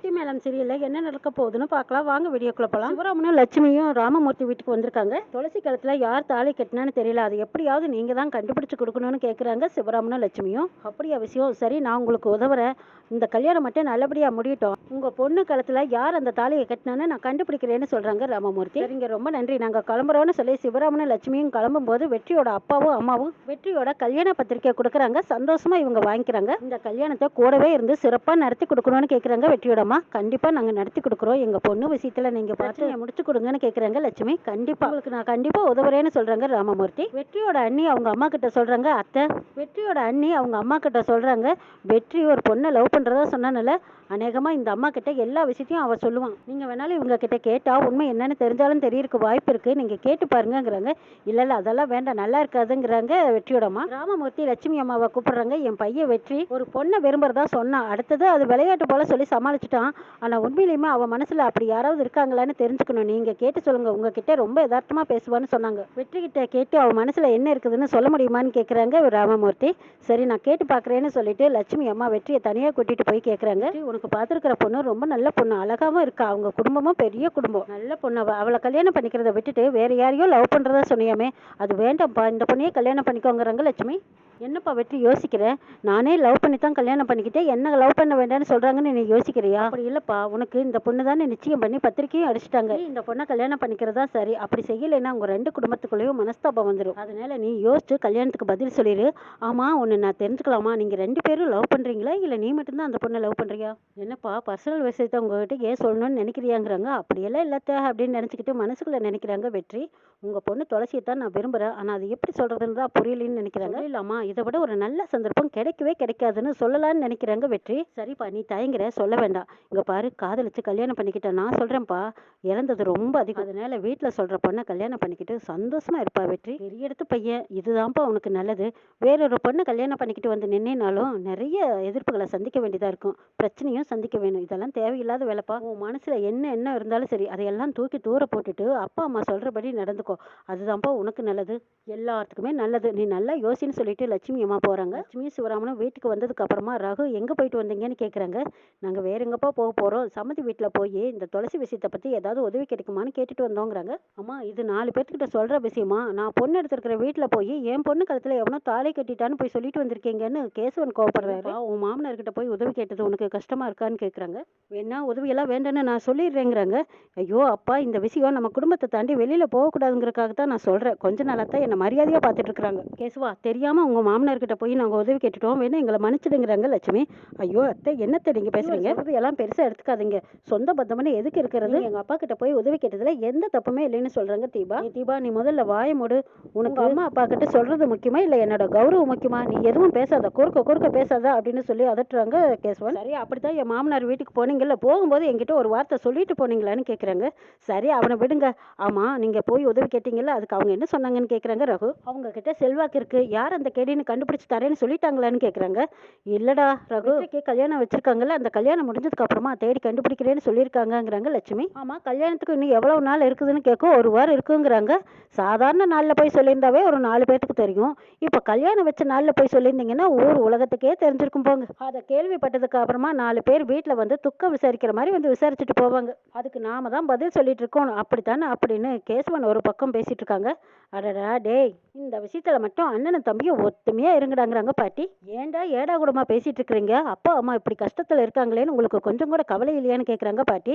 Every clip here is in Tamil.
குட்டி மேளம் சீரியல்ல என்ன நடக்க போகுதுன்னு பார்க்கலாம் வாங்க. வீடியோக்குள்ள போலாம். சிவராமனும் லட்சுமியும் ராமமூர்த்தி வீட்டுக்கு வந்திருக்காங்க. துளசி கழுத்துல யார் தாலி கட்டினான்னு தெரியல, அது எப்படியாவது நீங்க தான் கண்டுபிடிச்சு கொடுக்கணும்னு கேட்குறாங்க சிவராமனும் லட்சுமியும். அப்படியா விஷயம், சரி நான் உங்களுக்கு உதவுறேன், இந்த கல்யாணம் மட்டும் நல்லபடியா முடியட்டும், உங்க பொண்ணு கழுத்துல யார் அந்த தாலியை கட்டினான்னு நான் கண்டுபிடிக்கிறேன்னு சொல்றாங்க ராமமூர்த்தி. சரிங்க, ரொம்ப நன்றி, நாங்க கிளம்புறோம்னு சொல்லி சிவராமனும் லட்சுமியும் கிளம்பும் போது வெற்றியோட அப்பாவும் அம்மாவும் வெற்றியோட கல்யாண பத்திரிக்கை கொடுக்குறாங்க. சந்தோஷமா இவங்க வாங்கிக்கிறாங்க. இந்த கல்யாணத்தை கூடவே இருந்து சிறப்பா நடத்தி கொடுக்கணும்னு கேட்குறாங்க வெற்றியோட அம்மா. கண்டிப்பா நாங்க நடத்தி கொடுக்குறோம், எங்க பொண்ணு விஷயத்துல நீங்க பார்த்து முடிச்சு கொடுங்கன்னு கேட்குறாங்க லட்சுமி. கண்டிப்பா உங்களுக்கு நான் கண்டிப்பா உதவுறேன்னு சொல்றாங்க ராமமூர்த்தி. வெற்றியோட அண்ணி அவங்க அம்மா கிட்ட சொல்றாங்க, அத்தை வெற்றியோட அண்ணி அவங்க அம்மா கிட்ட சொல்றாங்க, வெற்றி ஒரு பொண்ணை லவ் பண்றதா சொன்னால அநேகமா இந்த அம்மா கிட்ட எல்லா விஷயத்தையும் அவ சொல்லுவான், நீங்க வேணாலும் இவங்க கிட்ட கேட்டா உண்மை என்னன்னு தெரிஞ்சாலும் தெரியறதுக்கு வாய்ப்பு இருக்கு, நீங்க கேட்டு பாருங்கிறாங்க. இல்ல அதெல்லாம் வேண்டாம், நல்லா இருக்காதுங்கிறாங்க வெற்றியோட அம்மா. ராமமூர்த்தி லட்சுமி அம்மாவை கூப்பிடுறாங்க, என் பையன் வெற்றி ஒரு பொண்ணை விரும்புறதா சொன்னான், அடுத்தது அது விளையாட்டு போல சொல்லி சமாளிச்சுட்டான், ஆனா உண்மையிலுமே அவ மனசுல அப்படி யாராவது இருக்காங்களான்னு தெரிஞ்சுக்கணும், நீங்க கேட்டு சொல்லுங்க, உங்ககிட்ட ரொம்ப யதார்த்தமா பேசுவான்னு சொன்னாங்க. வெற்றி கிட்ட கேட்டு அவ மனசுல என்ன இருக்குதுன்னு சொல்ல முடியுமான்னு கேக்குறாங்க ராமமூர்த்தி. சரி நான் கேட்டு பாக்குறேன்னு சொல்லிட்டு லட்சுமி அம்மா வெற்றியை தனியா கூட்டிட்டு போய் கேக்குறாங்க, உனக்கு பார்த்துருக்கிற பொண்ணு ரொம்ப நல்ல பொண்ணு, அழகாவும் இருக்கா, அவங்க குடும்பமும் பெரிய குடும்பம், நல்ல பொண்ணு, அவளை கல்யாணம் பண்ணிக்கிறத விட்டுட்டு வேற யாரையோ லவ் பண்றதா சொன்னியாமே, அது வேண்டாம்ப்பா, இந்த பொண்ணையே கல்யாணம் பண்ணிக்கோங்கிறாங்க லட்சுமி. என்னப்பா வெற்றி யோசிக்கிறேன், நானே லவ் பண்ணி தான் கல்யாணம் பண்ணிக்கிட்டே என்ன லவ் பண்ண வேண்டாம்னு சொல்றாங்கன்னு நீ யோசிக்கிறியா? அப்படி இல்லப்பா, உனக்கு இந்த பொண்ணு தானே நிச்சயம் பண்ணி பத்திரிக்கையும் அடிச்சிட்டாங்க, இந்த பொண்ணை கல்யாணம் பண்ணிக்கிறதா சரி, அப்படி செய்யலைன்னா உங்க ரெண்டு குடும்பத்துக்குள்ளேயும் மனஸ்தாபம் வந்துடும், அதனால நீ யோசிச்சு கல்யாணத்துக்கு பதில் சொல்லிடு. ஆமா ஒன்னு நான் தெரிஞ்சுக்கலாமா, நீங்க ரெண்டு பேரும் லவ் பண்றீங்களா இல்ல நீ மட்டும்தான் அந்த பொண்ணை லவ் பண்றியா? என்னப்பா பர்சனல் விஷயத்த உங்ககிட்ட ஏன் சொல்லணும்னு நினைக்கிறியாங்கிறாங்க. அப்படியெல்லாம் இல்லத்த அப்படின்னு நினைச்சுக்கிட்டு மனசுக்குள்ள நினைக்கிறாங்க வெற்றி. உங்க பொண்ணு துளசியை தான் நான் விரும்புறேன், ஆனா அது எப்படி சொல்றதுன்னு தான் புரியலன்னு நினைக்கிறாங்க. இல்லாமா இதை விட ஒரு நல்ல சந்தர்ப்பம் கிடைக்கவே கிடைக்காதுன்னு சொல்லலாம்னு நினைக்கிறாங்க வெற்றி. சரிப்பா நீ தயங்குற, சொல்ல வேண்டாம், இங்க பாரு காதலிச்சு கல்யாணம் பண்ணிக்கிட்ட நான் சொல்றேன்ப்பா, இறந்தது ரொம்ப அதிகம், அதனால வீட்டுல சொல்ற பொண்ணை கல்யாணம் பண்ணிக்கிட்டு சந்தோஷமா இருப்பா வெற்றி, பெரிய இடத்து பையன், இதுதான்ப்பா உனக்கு நல்லது, வேறொரு பொண்ணை கல்யாணம் பண்ணிக்கிட்டு வந்து நின்னாலும் நிறைய எதிர்ப்புகளை சந்திக்க வேண்டியதா இருக்கும், பிரச்சனையும் சந்திக்க வேணும், இதெல்லாம் தேவையில்லாத வேலைப்பா, உன் மனசுல என்ன இருந்தாலும் சரி அதையெல்லாம் தூக்கி தூர போட்டுட்டு அப்பா அம்மா சொல்றபடி நடந்துக்கோ, அதுதான்ப்பா உனக்கு நல்லது, எல்லாத்துக்குமே நல்லது, நீ நல்லா யோசின்னு சொல்லிட்டு லட்சுமி அம்மா போறாங்க. லட்சுமி சிவராமனும் வீட்டுக்கு வந்ததுக்கு அப்புறமா ரகு எங்க போயிட்டு வந்தீங்கன்னு கேக்குறாங்க. நாங்க வேற எங்கப்பா போக போறோம், சம்மதி வீட்டுல போய் இந்த துளசி விஷயத்தை பத்தி ஏதாவது உதவி கிடைக்குமான்னு கேட்டுட்டு வந்தோங்கிறாங்க. அம்மா இது 4 பேர்த்துக்கிட்ட சொல்ற விஷயமா, நான் பொண்ணு எடுத்திருக்கிற வீட்டுல போய் என் பொண்ணு கழுத்துல எவனோ தாலி கட்டிட்டான்னு போய் சொல்லிட்டு வந்திருக்கீங்கன்னு கேசவன் கோவப்படுறாரு. உன் மாமனார்கிட்ட போய் உதவி கேட்டது உனக்கு கஷ்டமா இருக்கான்னு கேக்குறாங்க. வேணா உதவியெல்லாம் வேண்டான்னு நான் சொல்லிடுறேங்கிறாங்க. ஐயோ அப்பா இந்த விஷயம் நம்ம குடும்பத்தை தாண்டி வெளியில போகக்கூடாதுங்கிறதுக்காக தான் நான் சொல்றேன், கொஞ்ச நாளா தான் என்ன மரியாதையா பார்த்துட்டு இருக்காங்க. கேசுவா தெரியாம உங்க மாமனார்கிட்ட போய் நாங்க உதவி கேட்டுட்டோம், வேணா எங்களை மன்னிச்சிடுங்கிறாங்க லட்சுமி. ஐயோ அத்தை என்னத்தை நீங்க பேசுறீங்க, எல்லாம் பெருசா எடுத்துக்காதீங்க, சொந்த பந்தம்னு எதுக்கு இருக்கிறது, எங்க அப்பா கிட்ட போய் உதவி கேட்டதுல எந்த தப்புமே இல்லைன்னு சொல்றாங்க தீபா. தீபா நீ முதல்ல வாய மூடு, உனக்கு அம்மா அப்பா கிட்ட சொல்றது முக்கியமா இல்ல என்னோட கௌரவம் முக்கியமா, நீ எதுவும் பேசாத, குறுக்க பேசாத அப்படின்னு சொல்லி அதட்டுறாங்க கேசவன். சரி அப்படித்தான் என் மாமனார் வீட்டுக்கு போனீங்கல்ல, போகும்போது என்கிட்ட ஒரு வார்த்தை சொல்லிட்டு போனீங்களான்னு கேக்குறாங்க. சரி அவனை விடுங்க, ஆமா நீங்க போய் உதவி கேட்டீங்கல்ல அதுக்கு அவங்க என்ன சொன்னாங்கன்னு கேக்குறாங்க ரகு. அவங்க கிட்ட செல்வாக்கு இருக்கு, யார் அந்த கேடின்னு கண்டுபிடிச்சு தரேன்னு சொல்லிட்டாங்களான்னு கேக்குறாங்க. இல்லடா ரகு, கல்யாணம் வச்சிருக்காங்கல்ல, அந்த கல்யாணம் முடிஞ்சதுக்கு அப்புறமா தேடி கண்டுபிடிக்கிறேன்னு சொல்லியிருக்காங்கிறாங்க லட்சுமி. ஆமா கல்யாணத்துக்கு இன்னும் எவ்வளவு நாள் இருக்குதுன்னு கேட்கும், 1 வாரம் இருக்குங்கிறாங்க. சாதாரண நாள்ல போய் சொல்லியிருந்தாவே ஒரு 4 பேருக்கு தெரியும், இப்ப கல்யாணம் வச்ச நாள்ல போய் சொல்லியிருந்தீங்கன்னா ஊர் உலகத்துக்கே தெரிஞ்சிருக்கும் போங்க. அதை கேள்விப்பட்டதுக்கு அப்புறமா 4 பேர் வீட்டுல வந்து துக்கம் விசாரிக்கிற மாதிரி வந்து விசாரிச்சுட்டு போவாங்க, அதுக்கு நாம தான் பதில் சொல்லிட்டு இருக்கோம் அப்படித்தானே அப்படின்னு கேசவன் ஒரு பக்கம் பேசிட்டு இருக்காங்க. அடடா டேய், இந்த விஷயத்துல மட்டும் அண்ணனும் தம்பியும் ஒத்துமையா இருங்கடாங்கிறாங்க பாட்டி. ஏண்டா ஏடா கூடமா பேசிட்டு இருக்கிறீங்க, அப்பா அம்மா இப்படி கஷ்டத்துல இருக்காங்களேன்னு உங்களுக்கு கொஞ்சம் கூட கவலை இல்லையான்னு கேக்குறாங்க பாட்டி.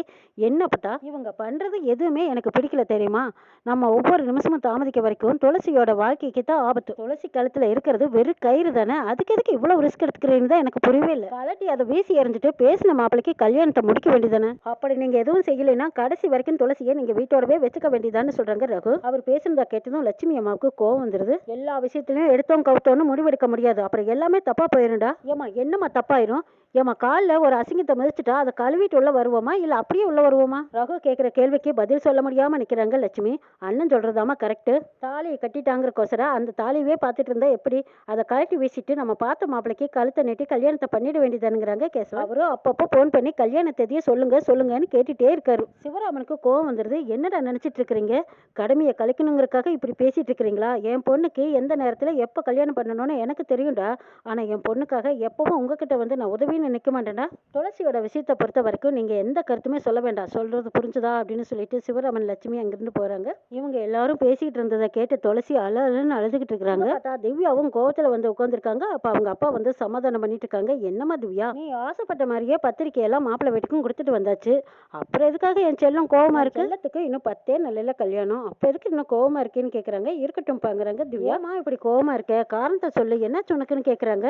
என்ன பட்டா இவங்க பண்றது எதுவுமே எனக்கு பிடிக்கல தெரியுமா, நம்ம ஒவ்வொரு நிமிஷமும் தாமதிக்க வரைக்கும் துளசியோட வாழ்க்கைக்கு தான் ஆபத்து, துளசி கழுத்துல இருக்கிறது வெறும் கயிறு தானே, அதுக்கு எதுக்கு இவ்வளவு ரிஸ்க் எடுத்துக்கிறேன்னு தான் எனக்கு புரியவே இல்லை, கலட்டி அதை வீசி எறிஞ்சிட்டு பேசின மாப்பிளைக்கு கல்யாணத்தை முடிக்க வேண்டியதானே, அப்படி நீங்க எதுவும் செய்யலைன்னா கடைசி வரைக்கும் துளசியை நீங்க வீட்டோடவே வச்சுக்க வேண்டியதான்னு சொல்றாங்க ரகு. அவர் பேசுனதை கேட்டதும் லட்சுமி அம்மாவுக்கு கோவம் வந்துருது. எல்லா விஷயத்திலயும் எடுத்தோம் கவுத்தோன்னு முடிவெடுக்க முடியாது, அப்புறம் எல்லாமே தப்பா போயிருண்டா. ஏமா என்னம்மா தப்பாயிரும், ஏமா காலில் ஒரு அசிங்கத்தை மிதிச்சுட்டா அதை கழுவிட்டு உள்ள வருவோமா இல்ல அப்படியே உள்ள வருவோமா? ரகு கேட்கிற கேள்விக்கு பதில் சொல்ல முடியாம நிக்கிறாங்க லட்சுமி. அண்ணன் சொல்றதாமா கரெக்ட், தாலியை கட்டிட்டாங்கிறக்கோசரம் அந்த தாலியவே பார்த்துட்டு இருந்தா எப்படி, அதை கழட்டி வீசிட்டு நம்ம பார்த்த மாப்பிளைக்கு கழுத்தை நீட்டி கல்யாணத்தை பண்ணிட வேண்டியதானுங்கிறாங்க கேசவா. அவரும் அப்பப்போ போன் பண்ணி கல்யாண தேதியை சொல்லுங்கன்னு கேட்டுட்டே இருக்காரு. சிவராமனுக்கு கோவம் வந்துருது. என்னடா நினைச்சிட்டு இருக்கிறீங்க, கடமையை கழிக்கணுங்கிறதுக்காக இப்படி பேசிட்டு இருக்கிறீங்களா, என் பொண்ணுக்கு எந்த நேரத்துல எப்ப கல்யாணம் பண்ணணும்னு எனக்கு தெரியும்டா, ஆனா என் பொண்ணுக்காக எப்பவும் உங்ககிட்ட வந்து நான் உதவின்னு நிக்க மாட்டேன்டா, துளசியோட விஷயம் விஷயத்தை பொறுத்த வரைக்கும் நீங்க எந்த கருத்துமே சொல்ல வேண்டாம், சொல்றது புரிஞ்சுதா அப்படின்னு சொல்லிட்டு சிவராமன் லட்சுமி அங்கிருந்து போறாங்க. இவங்க எல்லாரும் பேசிக்கிட்டு இருந்ததை கேட்டு துளசி அலன்னு அழுதுகிட்டு இருக்காங்க. பார்த்தா திவ்யாவும் கோவத்துல வந்து உட்காந்துருக்காங்க. அப்ப அவங்க அப்பா வந்து சமாதானம் பண்ணிட்டு இருக்காங்க. என்னம்மா திவ்யா, நீ ஆசைப்பட்ட மாதிரியே பத்திரிக்கையெல்லாம் மாப்பிள்ளை வீட்டுக்கும் கொடுத்துட்டு வந்தாச்சு, அப்புறம் எதுக்காக என் செல்லம் கோவமா இருக்கு? செல்லத்துக்கு இன்னும் 10 நாள்ல கல்யாணம், அப்ப எதுக்கு இன்னும் கோவமா இருக்கேன்னு கேக்குறாங்க. இருக்கட்டும் பாங்குறாங்க. திவ்யாமா இப்படி கோவமா இருக்க, காரணத்தை சொல்லு, என்னாச்சு உனக்குன்னு கேக்குறாங்க.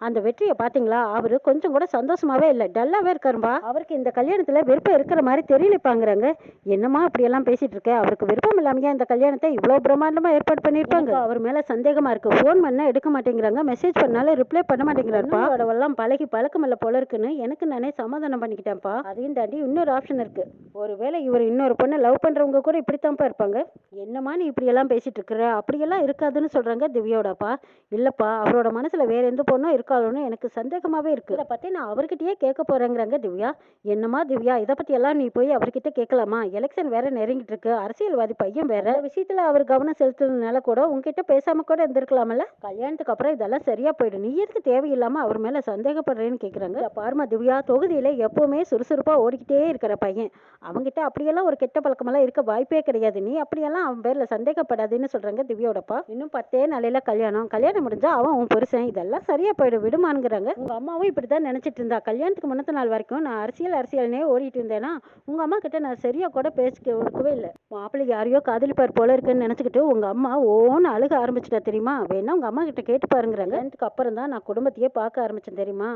அந்த வெற்றியை பாத்தீங்களா, அவரு கொஞ்சம் கூட சந்தோஷமாவே இல்ல, டல்லாவே இருக்காரும்பா. அவருக்கு இந்த கல்யாணத்துல விருப்பம் இருக்கிற மாதிரி தெரியலப்பாங்கிறாங்க. என்னம்மா இப்படி எல்லாம் பேசிட்டு இருக்க, அவருக்கு விருப்பம் இல்லாமையா இந்த கல்யாணத்தை இவ்வளவு பிரம்மாண்டமா ஏற்பாடு பண்ணிருப்பாங்க? அவர் மேல சந்தேகமா இருக்கு. போன் பண்ண எடுக்க மாட்டேங்கிறாங்க, மெசேஜ் பண்ணாலும் ரிப்ளை பண்ண மாட்டேங்கிறாருப்பா. அவடவெல்லாம் பழகி பழக்கம் இல்ல போல இருக்குன்னு எனக்கு நானே சமாதானம் பண்ணிக்கிட்டேன்ப்பா. அதையும் தாண்டி இன்னொரு ஆப்ஷன் இருக்கு. ஒருவேளை இவர் இன்னொரு பொண்ணை லவ் பண்றவங்க கூட இப்படித்தான்ப்பா இருப்பாங்க. என்னம்மா நீ இப்படி எல்லாம் பேசிட்டு இருக்கிற, அப்படியெல்லாம் இருக்காதுன்னு சொல்றாங்க திவ்யாவோடப்பா. இல்லப்பா, அவரோட மனசுல வேற எந்த பொண்ணும் இருக்காதுன்னு எனக்கு சந்தேகமாவே இருக்கு. இதை பத்தி நான் அவர்கிட்டயே கேட்க போறேங்கிறாங்க திவ்யா. என்னம்மா திவ்யா, இதை பத்தி எல்லாம் நீ போய் அவர்கிட்ட கேட்கலாமா? எலெக்ஷன் வேற நெருங்கிட்டு இருக்கு, அரசியல்வாதி பையன் வேற, விஷயத்துல அவர் கவனம் செலுத்துறதுனால கூட உங்ககிட்ட பேசாம கூட இருந்திருக்கலாமல்ல. கல்யாணத்துக்கு அப்புறம் இதெல்லாம் சரியா போயிடும், நீ எதுக்கு தேவையில்லாம அவர் மேல சந்தேகப்படுறேன்னு கேக்குறாங்க. பாருமா திவ்யா, தொகுதியில எப்பவுமே சுறுசுறுப்பா ஓடிக்கிட்டே இருக்கிற பையன், அவங்கிட்ட அப்படியெல்லாம் ஒரு கெட்ட பழக்கமெல்லாம் இருக்க வாய்ப்பே கிடையாது, நீ அப்படியெல்லாம் அவன் பேர்ல சந்தேகப்படாதுன்னு சொல்றாங்க திவ்யாவோடப்பா. இன்னும் 10 நாளையில கல்யாணம் முடிஞ்சா அவன் உன் புருஷன், இதெல்லாம் சரியா போயிடும் விடுமானுங்கிறாங்க. உங்க அம்மாவும் இப்படிதான் நினைச்சிட்டு இருந்தா, கல்யாணத்துக்கு முன்னத்த நாள் வரைக்கும் நான் அரசியல்னே ஓடிட்டு இருந்தேன்னா உங்க அம்மா கிட்ட நான் சரியா கூட பேச கொடுக்கவே இல்லை. மாப்பிள்ளை யாரையோ காதலிப்பார் போல இருக்குன்னு நினைச்சுக்கிட்டு உங்க அம்மா ஓன்னு அழுக ஆரம்பிச்சுட்டா தெரியுமா? வேணா உங்க அம்மா கிட்ட கேட்டு பாருங்கிறாங்க. கல்யாணத்துக்கு அப்புறம் தான் நான் குடும்பத்தையே பார்க்க ஆரம்பிச்சேன் தெரியுமா?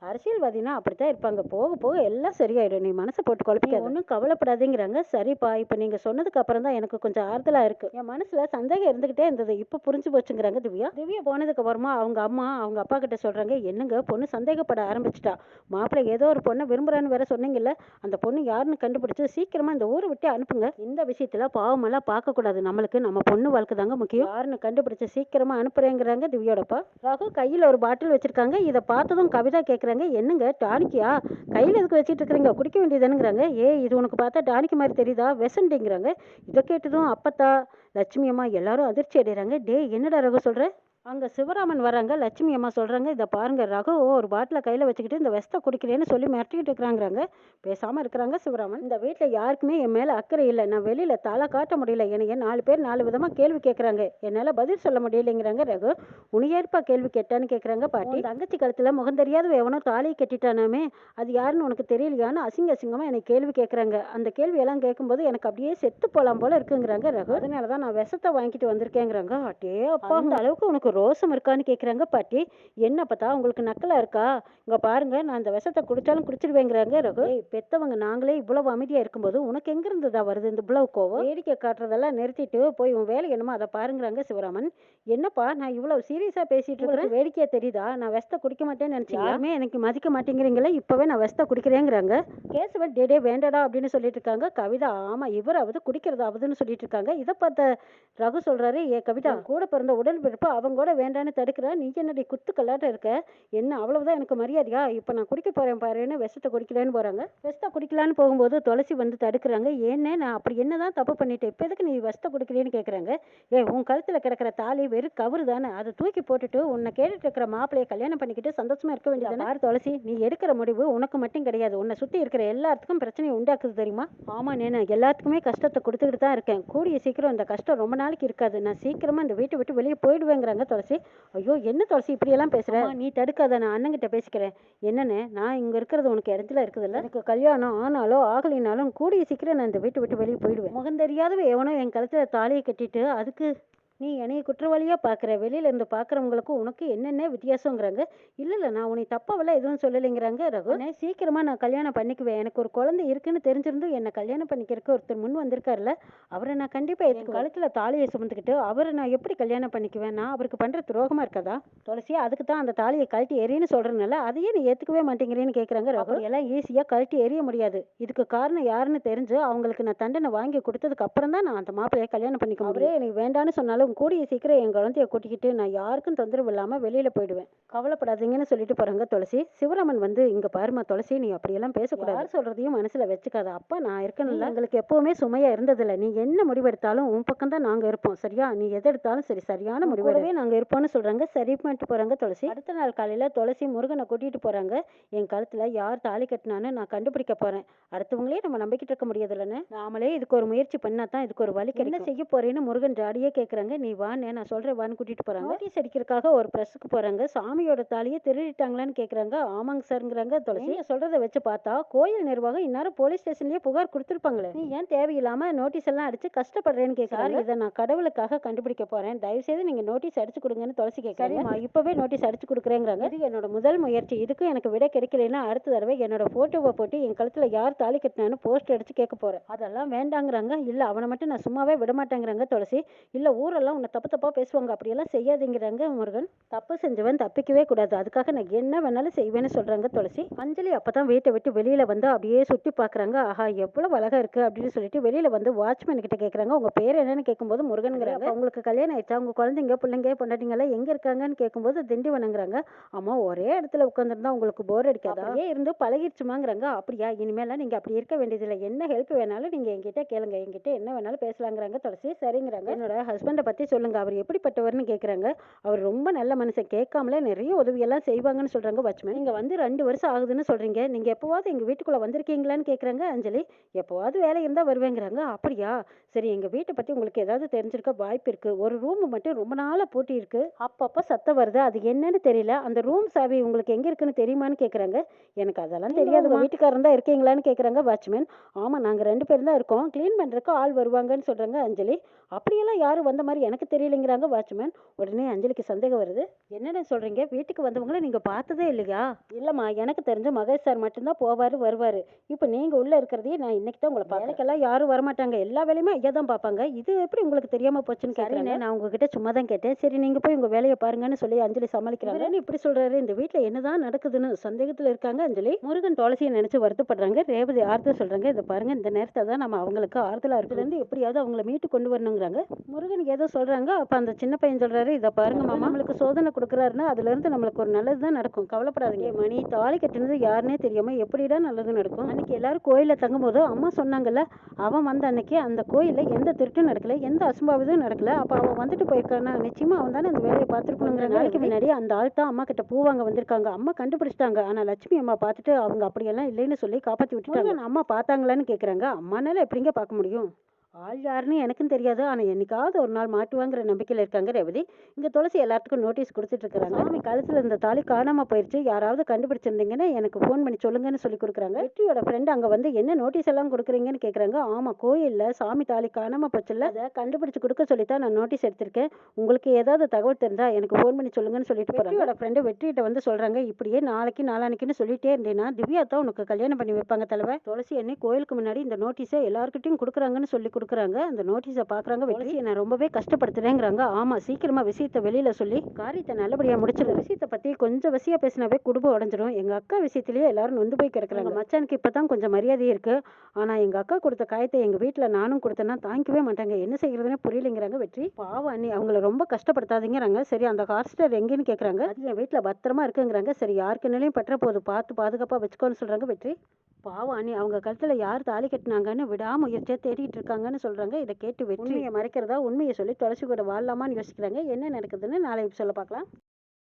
அரசியல்வாதினா அப்படித்தான் இருப்பாங்க, போக போக எல்லாம் சரியாயிடும், நீ மனசை போட்டு குழப்பிக்க ஒன்றும் கவலைப்படாதீங்கிறாங்க. சரிப்பா, இப்போ நீங்க சொன்னதுக்கு அப்புறம் தான் எனக்கு கொஞ்சம் ஆறுதலா இருக்கு. என் மனசுல சந்தேகம் இருந்துகிட்டே இருந்தது, இப்போ புரிஞ்சு போச்சுங்கிறாங்க திவ்யா. திவ்யா போனதுக்கு அப்புறமா அவங்க அம்மா அவங்க அப்பா கிட்ட சொல்றாங்க, என்னங்க பொண்ணு சந்தேகப்பட ஆரம்பிச்சிட்டா, மாப்பிள்ளை ஏதோ ஒரு பொண்ணை விரும்புறான்னு வேற சொன்னீங்கல்ல, அந்த பொண்ணு யாருன்னு கண்டுபிடிச்சு சீக்கிரமா இந்த ஊரை விட்டு அனுப்புங்க. இந்த விஷயத்துல பாவமெல்லாம் பார்க்க கூடாது, நம்மளுக்கு நம்ம பொண்ணு வாழ்க்கை தாங்க முக்கியம், யாருன்னு கண்டுபிடிச்சு சீக்கிரமா அனுப்புறேங்கிறாங்க திவ்யாவோடப்பா. ரகு கையில ஒரு பாட்டில் வச்சிருக்காங்க. இதை பார்த்ததும் கவிதா கேட்கறாங்க, என்னங்க டானிக்கியா கையில எதுக்கு வச்சிட்டு இருக்கிறீங்க, குடிக்க வேண்டியதுங்கிறாங்க. இது உனக்கு பார்த்தா டானிக்கு மாதிரி தெரியுதா, வெசண்டிங்கிறாங்க. இதை கேட்டதும் அப்பத்தா லட்சுமி அம்மா எல்லாரும் அதிர்ச்சி அடைகிறாங்க. டே என்னடா ரகு சொல்ற? அங்க சிவராமன் வராங்க. லட்சுமி அம்மா சொல்றாங்க, இதை பாருங்க, ரகு ஒரு பாட்டில கையில வச்சுக்கிட்டு இந்த வெஸ்த குடிக்கிறேன்னு சொல்லி மிரட்டிக்கிட்டு இருக்கிறாங்கிறாங்க. பேசாம இருக்கிறாங்க சிவராமன். இந்த வீட்டுல யாருக்குமே என் மேல அக்கறை இல்லை, நான் வெளியில தலை காட்ட முடியல, என்னைய 4 பேர் 4 விதமா கேள்வி கேட்கறாங்க, என்னால பதில் சொல்ல முடியலைங்கிறாங்க. ரகு உனியேற்பா கேள்வி கேட்டான்னு கேட்கறாங்க பாட்டி. தங்கச்சி கழுத்துல முகம் தெரியாத எவனோ தாலியை கட்டிட்டானாமே, அது யாருன்னு உனக்கு தெரியலையான்னு அசிங்கமா என்னை கேள்வி கேட்கறாங்க. அந்த கேள்வி எல்லாம் கேட்கும்போது எனக்கு அப்படியே செத்து போலாம் போல இருக்குங்கிறாங்க ரகு. அதனாலதான் நான் விஷத்தை வாங்கிட்டு வந்திருக்கேங்கிறாங்க. அட்டே அப்பா, அந்த அளவுக்கு உனக்கு ரோசம் இருக்கான்னு கேட்குறாங்க பாட்டி. என்ன பார்த்தா உங்களுக்கு நக்கலா இருக்கா? இங்க பாருங்க, நான் இந்த விஷத்தை குடிச்சாலும் குடிச்சிடுவேங்கிறாங்க ரகு. பெத்தவங்க நாங்களே இவ்வளவு அமைதியா இருக்கும்போது உனக்கு எங்க இருந்ததா வருது இந்த இவ்வளவு கோவம்? வேடிக்கை காட்டுறதெல்லாம் நிறுத்திட்டு போய் உன் வேலை என்னமோ அதை பாருங்கிறாங்க சிவராமன். என்னப்பா நான் இவ்வளவு சீரியஸா பேசிட்டு இருக்கிறேன், வேடிக்கையா தெரியுதா? நான் விஷத்தை குடிக்க மாட்டேன்னு நினைச்சேன், யாருமே எனக்கு மதிக்க மாட்டேங்கிறீங்களே, இப்பவே நான் விஷத்தை குடிக்கிறேங்கிறாங்க. கேசவன் டே வேண்டடா அப்படின்னு சொல்லிட்டு இருக்காங்க. கவிதா ஆமா இவராவது குடிக்கிறதாவதுன்னு சொல்லிட்டு இருக்காங்க. இதை பார்த்த ரகு சொல்றாரு, ஏ கவிதா, கூட பிறந்த உடல் பிறப்பு அவங்க கூட வேண்டான்னு தடுக்கிற, நீ என்னடி குத்து கல்லாட்ட இருக்க, என்ன அவ்வளவுதான் எனக்கு மரியாதையா? இப்ப நான் குடிக்க போறேன் பாருன்னு விஷத்தை குடிக்கலன்னு போறாங்க. விஷத்தை குடிக்கலான்னு போகும்போது துளசி வந்து தடுக்கிறாங்க. ஏன்னே நான் அப்படி என்னதான் தப்பு பண்ணிட்டேன், இப்ப எதுக்கு நீ விஷத்தை குடிக்கிறேன்னு கேக்குறாங்க. உன் கழுத்துல கிடக்கிற தாலி வெறும் கவரு தானே, அதை தூக்கி போட்டுட்டு உன்னை கேட்டுட்டு இருக்கிற மாப்பிள்ளைய கல்யாணம் பண்ணிக்கிட்டு சந்தோஷமா இருக்க வேண்டியது. பாரு துளசி, நீ எடுக்கிற முடிவு உனக்கு மட்டும் கிடையாது, உன்னை சுத்தி இருக்கிற எல்லாத்துக்கும் பிரச்சனையை உண்டாக்குது தெரியுமா? ஆமா, நேனா எல்லாத்துக்குமே கஷ்டத்தை கொடுத்துக்கிட்டு தான் இருக்கேன், கூடிய சீக்கிரம் இந்த கஷ்டம் ரொம்ப நாளைக்கு இருக்காது, நான் சீக்கிரமா இந்த வீட்டை விட்டு வெளியே போயிடுவேங்கிறாங்க துளசி. ஐயோ என்ன துளசி இப்படியெல்லாம் பேசுற, நீ தடுக்காத, நான் அண்ணங்கிட்ட பேசிக்கிறேன். என்னன்னு, நான் இங்க இருக்கிறது உனக்கு இடத்துல இருக்குதுல்ல, எனக்கு கல்யாணம் ஆனாலோ ஆகலினாலும் கூடிய சீக்கிரம் நான் இந்த வீட்டை விட்டு வெளியே போயிடுவேன். முகம் தெரியாதவ எவனோ என் கழுத்துல தாலியை கட்டிட்டு அதுக்கு நீ என்னைய குற்றவாளியா பாக்குற, வெளியில இருந்து பாக்குறவங்களுக்கும் உனக்கு என்னென்ன வித்தியாசங்கிறாங்க. இல்ல நான் உன்னை தப்பாவெல்லாம் எதுவும் சொல்லலைங்கிறாங்க ரகு. சீக்கிரமா நான் கல்யாணம் பண்ணிக்குவேன், எனக்கு ஒரு குழந்தை இருக்குன்னு தெரிஞ்சிருந்தும் என்ன கல்யாணம் பண்ணிக்கிறதுக்கு ஒருத்தர் முன் வந்திருக்காருல்ல, அவரை நான் கண்டிப்பா என் கழுத்துல தாலியை சுமந்துக்கிட்டு அவரை நான் எப்படி கல்யாணம் பண்ணிக்குவேன்? நான் அவருக்கு பண்ற துரோகமா இருக்காதா? துளசியா, அதுக்கு தான் அந்த தாலியை கழட்டி எறின்னு சொல்றதுனால அதையே நீ ஏத்துக்கவே மாட்டேங்கிறேன்னு கேக்குறாங்க ரகு. எல்லாம் ஈஸியா கழட்டி எறிய முடியாது, இதுக்கு காரணம் யாருன்னு தெரிஞ்சு அவங்களுக்கு நான் தண்டனை வாங்கி கொடுத்ததுக்கு அப்புறம் தான் நான் அந்த மாப்பிள்ளைய கல்யாணம் பண்ணிக்க முடியும். அவரே எனக்கு வேண்டான்னு சொன்னாலும் இருந்தாலும் கூடிய சீக்கிரம் என் குழந்தைய கூட்டிக்கிட்டு நான் யாருக்கும் தொந்தரவு இல்லாமல் வெளியில் போயிடுவேன். கவலைப்படாதீங்கன்னு சொல்லிட்டு போகிறாங்க துளசி. சிவராமன் வந்து, இங்கே பாருமா துளசி, நீ அப்படியெல்லாம் பேசக்கூடாது. யார் சொல்கிறதையும் மனசில் வச்சுக்காத. அப்பா நான் இருக்கணும்ல, எங்களுக்கு எப்போவுமே சுமையாக இருந்ததில்லை. நீ என்ன முடிவெடுத்தாலும் உன் பக்கம் தான் நாங்கள் இருப்போம், சரியா? நீ எது எடுத்தாலும் சரி, சரியான முடிவோடவே நாங்கள் இருப்போம்னு சொல்கிறாங்க. சரி பண்ணிட்டு போகிறாங்க துளசி. அடுத்த நாள் காலையில் துளசி முருகனை கூட்டிகிட்டு போகிறாங்க. என் கழுத்தில் யார் தாலி கட்டினான்னு நான் கண்டுபிடிக்க போகிறேன். அடுத்தவங்களே நம்ம நம்பிக்கிட்டு இருக்க முடியாதுல்லன்னு, நாமளே இதுக்கு ஒரு முயற்சி பண்ணா தான் இதுக்கு ஒரு வழி கிடைக்கும். என்ன செய்ய போறேன்னு முருகன் ஜாடியே கேட்குறாங்க. நீ வான்னு, நான் சொல்கிறேன் வான்னு கூட்டிகிட்டு போகிறாங்க. நோட்டீஸ் அடிக்கிறதுக்காக ஒரு ப்ரெஸ்ஸுக்கு போகிறாங்க. சாமியோட தாலியை திருடிட்டாங்களான்னு கேட்குறாங்க. ஆமாங்க சார்ங்கிறாங்க துளசி. சொல்கிறத வச்சு பார்த்தா கோயில் நிர்வாகம் இந்நேரம் போலீஸ் ஸ்டேஷன்லேயே புகார் கொடுத்துருப்பாங்களே. நீ ஏன் தேவையில்லாமல் நோட்டீஸ் எல்லாம் அடிச்சு கஷ்டப்படுறேன்னு கேட்குறாங்க. இதை நான் கடவுளுக்காக கண்டுபிடிக்க போகிறேன், தயவுசெய்து நீங்கள் நோட்டீஸ் அடிச்சு கொடுங்கன்னு துளசி கேட்குறாங்க. இப்போவே நோட்டீஸ் அடிச்சு கொடுக்குறேங்கிறாங்க. இது என்னோட முதல் முயற்சி. இதுக்கும் எனக்கு விட கிடைக்கலன்னா அடுத்த தடவை என்னோட ஃபோட்டோவை போட்டு என் கழுத்தில் யார் தாலி கட்டினான்னு போஸ்ட் அடிச்சு கேட்க போகிறேன். அதெல்லாம் வேண்டாங்கிறாங்க. இல்லை அவனை மட்டும் நான் சும்மாவே விட மாட்டேங்கிறாங்க துளசி. இல்லை ஊரெல்லாம் உன்னை தப்பாக பேசுவாங்க, அப்படியெல்லாம் செய்யாதீங்கிறாங்க முருகன். தப்பு செஞ்சவன் தப்பிக்கவே கூடாது, அதுக்காக நான் என்ன வேணாலும் செய்வேன்னு சொல்கிறாங்க துளசி. அஞ்சலி அப்போ தான் வீட்டை விட்டு வெளியில் வந்து அப்படியே சுற்றி பார்க்குறாங்க. ஆஹா எவ்வளோ அழகாக இருக்குது அப்படின்னு சொல்லிட்டு வெளியில் வந்து வாட்ச்மேன் கிட்ட கேட்குறாங்க. உங்கள் பேர் என்னன்னு கேட்கும்போது முருகனுங்கிறாங்க. உங்களுக்கு கல்யாணம் ஆயிடுச்சா, உங்கள் குழந்தைங்க பிள்ளைங்க பொண்டாட்டிங்கெல்லாம் எங்கே இருக்காங்கன்னு கேட்கும்போது திண்டிவனங்கிறாங்க. ஆமாம், ஒரே இடத்துல உட்காந்துருந்தா உங்களுக்கு போர் அடிக்காதா? இருந்து பழகிடுச்சுமாங்கிறாங்க. அப்படியா, இனிமேலாம் நீங்கள் அப்படி இருக்க வேண்டியதில்லை, என்ன ஹெல்ப் வேணாலும் நீங்கள் என்கிட்ட கேளுங்க, என்கிட்ட என்ன வேணாலும் பேசலாங்கிறாங்க துளசி. சரிங்கிறாங்க. என்னோட ஹஸ்பண்டை பற்றி சொல்லுங்க, அவர் எப்படிப்பட்டவர்னு கேட்குறாங்க. அவர் ரொம்ப நல்ல மனுஷன், கேட்காமலே நிறைய உதவியெல்லாம் செய்வாங்கன்னு சொல்கிறாங்க வாட்ச்மேன். நீங்கள் வந்து 2 வருஷம் ஆகுதுன்னு சொல்கிறீங்க, நீங்கள் எப்போவாவது எங்கள் வீட்டுக்குள்ளே வந்திருக்கீங்களான்னு கேட்குறாங்க அஞ்சலி. எப்போவாவது வேலை இருந்தால் வருவேங்கிறாங்க. அப்படியா, சரி, எங்கள் வீட்டை பற்றி உங்களுக்கு ஏதாவது தெரிஞ்சிருக்க வாய்ப்பு இருக்குது. ஒரு ரூம் மட்டும் ரொம்ப நாளாக பூட்டி இருக்கு, அப்பப்போ சத்தம் வருது, அது என்னன்னு தெரியல. அந்த ரூம் சாவி உங்களுக்கு எங்கே இருக்குன்னு தெரியுமான்னு கேட்குறாங்க. எனக்கு அதெல்லாம் தெரியாது, வீட்டுக்காரன் தான் இருக்கீங்களான்னு கேட்குறாங்க வாட்ச்மேன். ஆமாம், நாங்கள் 2 பேரும் தான் இருக்கோம், க்ளீன் பண்ணுறதுக்கு ஆள் வருவாங்கன்னு சொல்கிறாங்க அஞ்சலி. அப்படியெல்லாம் யாரும் வந்த மாதிரி எனக்கு தெரியலைங்கிறாங்க வாட்ச்மேன். உடனே அஞ்சலிக்கு சந்தேகம் வருது. என்னென்ன சொல்கிறீங்க, வீட்டுக்கு வந்தவங்கள நீங்கள் பார்த்ததே இல்லையா? இல்லைம்மா, எனக்கு தெரிஞ்ச மகேஷ் சார் மட்டும்தான் போவார் வருவார். இப்போ நீங்கள் உள்ளே இருக்கிறதையே நான் இன்னைக்கு தான் உங்களை வேலைக்கெல்லாம் யாரும் வரமாட்டாங்க, எல்லா வேலையுமே ஐயா தான் பார்ப்பாங்க. இது எப்படி உங்களுக்கு தெரியாமல் போச்சுன்னு கேட்குறேன். நான் உங்ககிட்ட சும்மா தான் கேட்டேன். சரி, நீங்கள் போய் உங்கள் வேலையை பாருங்கன்னு சொல்லி அஞ்சலி சமாளிக்கிறாங்க. இப்படி சொல்கிறாரு, இந்த வீட்டில் என்னதான் நடக்குதுன்னு சந்தேகத்தில் இருக்காங்க அஞ்சலி. முருகன் துளசியை நினச்சி வருத்தப்படுறாங்க. ரேவதி ஆறுதல் சொல்கிறாங்க. இதை பாருங்க, இந்த நேரத்தை தான் நம்ம அவங்களுக்கு ஆறுதலாக இருக்குதுன்னு எப்படியாவது அவங்கள மீட்டு கொண்டு வரணுங்கிறாங்க. முருகன் ஏதோ சொல்கிறாங்க. அப்போ அந்த சின்ன பையன் சொல்கிறாரு, இதை பாருங்க மாமா, நம்மளுக்கு சோதனை கொடுக்குறாருன்னா அதுலேருந்து நம்மளுக்கு ஒரு நல்லது தான் நடக்கும், கவலைப்படாதீங்க. மணி தாலி கட்டினது யாருன்னே தெரியாமல் எப்படிடா நல்லது நடக்கும்? அன்னைக்கு எல்லாரும் கோயிலில் தங்கும்போது அம்மா சொன்னாங்கல்ல, அவன் வந்த அன்னைக்கு அந்த கோயிலில் எந்த திருட்டும் நடக்கல, எந்த அசம்பாவிதம் நடக்கல. அப்போ அவன் வந்துட்டு போயிருக்கானா, நிச்சயமா அவன் தானே அந்த வேலையை பார்த்துருக்கணுங்கிற. நாளைக்கு முன்னாடி அந்த ஆள் தான் அம்மா கிட்ட பூ வாங்க வந்திருக்காங்க. அம்மா கண்டுபிடிச்சிட்டாங்க. ஆனால் லட்சுமி அம்மா பார்த்துட்டு அவங்க அப்படியெல்லாம் இல்லைன்னு சொல்லி காப்பாற்றி விட்டுட்டாங்க. அம்மா பார்த்தாங்களான்னு கேட்குறாங்க. அம்மானால எப்படிங்க பார்க்க முடியும்? ஆள் யாருன்னு எனக்கும் தெரியாது, ஆனால் என்னைக்காவது ஒரு நாள் மாட்டுவாங்கிற நம்பிக்கையில் இருக்காங்க ரேவதி. இங்கே துளசி எல்லாத்துக்கும் நோட்டீஸ் கொடுத்துட்டு இருக்கிறாங்க. சாமி கழுத்தில் இருந்த தாலி காணாமல் போயிடுச்சு, யாராவது கண்டுபிடிச்சிருந்தீங்கன்னா எனக்கு ஃபோன் பண்ணி சொல்லுங்கன்னு சொல்லி கொடுக்குறாங்க. வெற்றியோட ஃப்ரெண்ட் அங்கே வந்து என்ன நோட்டீஸ் எல்லாம் கொடுக்குறீங்கன்னு கேட்குறாங்க. ஆமாம், கோயிலில் சாமி தாலி காணாமல் போச்சுல்ல, அதை கண்டுபிடிச்சு கொடுக்க சொல்லி தான் நான் நோட்டீஸ் எடுத்திருக்கேன். உங்களுக்கு ஏதாவது தகவல் தெரிஞ்சா எனக்கு ஃபோன் பண்ணி சொல்லுங்கன்னு சொல்லிட்டு வெற்றியோட ஃப்ரெண்டு வெற்றிகிட்ட வந்து சொல்கிறாங்க. இப்படியே நாளைக்கு நாளானிக்குன்னு சொல்லிட்டே இருந்தேன்னா திவ்யா தான் உனக்கு கல்யாணம் பண்ணி வைப்பாங்க தலைவர். துளசி என்னை கோயிலுக்கு முன்னாடி இந்த நோட்டீஸை எல்லாருக்கிட்டையும் கொடுக்குறாங்கன்னு சொல்லி கொடுக்குறாங்க. அந்த நோட்டீஸை பார்க்குறாங்க. வெற்றி என்னை ரொம்பவே கஷ்டப்படுத்துறேங்கிறாங்க. ஆமாம், சீக்கிரமா விஷயத்தை வெளியில சொல்லி காரியத்தை நல்லபடியாக முடிச்சிடும். விஷயத்தை பற்றி கொஞ்சம் வசியாக பேசினாவே குடும்பம் உடஞ்சிடும். எங்கள் அக்கா விஷயத்திலேயே எல்லாரும் நொந்து போய் கிடக்குறாங்க. மச்சானுக்கு இப்போ தான் கொஞ்சம் மரியாதை இருக்குது, ஆனால் எங்கள் அக்கா கொடுத்த காயத்தை எங்கள் வீட்டில் நானும் கொடுத்தேன்னா தாங்கிக்கவே மாட்டாங்க, என்ன செய்கிறதுனே புரியலைங்கிறாங்க வெற்றி. பாவம் அண்ணி, அவங்கள ரொம்ப கஷ்டப்படுத்தாதீங்கிறாங்க. சரி, அந்த ஹாஸ்டல் எங்கேன்னு கேட்குறாங்க. அது என் வீட்டில் பத்திரமா இருக்குங்கிறாங்க. சரி, யாருக்கு நிலையும் பற்ற போது பார்த்து பாதுகாப்பாக வச்சுக்கோன்னு சொல்கிறாங்க வெற்றி. பாவம் அண்ணி, அவங்க கழுத்தில் யார் தாலி கட்டினாங்கன்னு விடாமுயற்சியாக தேடிட்டு இருக்காங்கன்னு சொல்கிறாங்க. இதை கேட்டு வெற்றியை மறைக்கிறதா உண்மையை சொல்லி துளசி கூட வாழலாமான்னு யோசிக்கிறாங்க. என்ன நடக்குதுன்னு நாளை சொல்ல பார்க்கலாம்.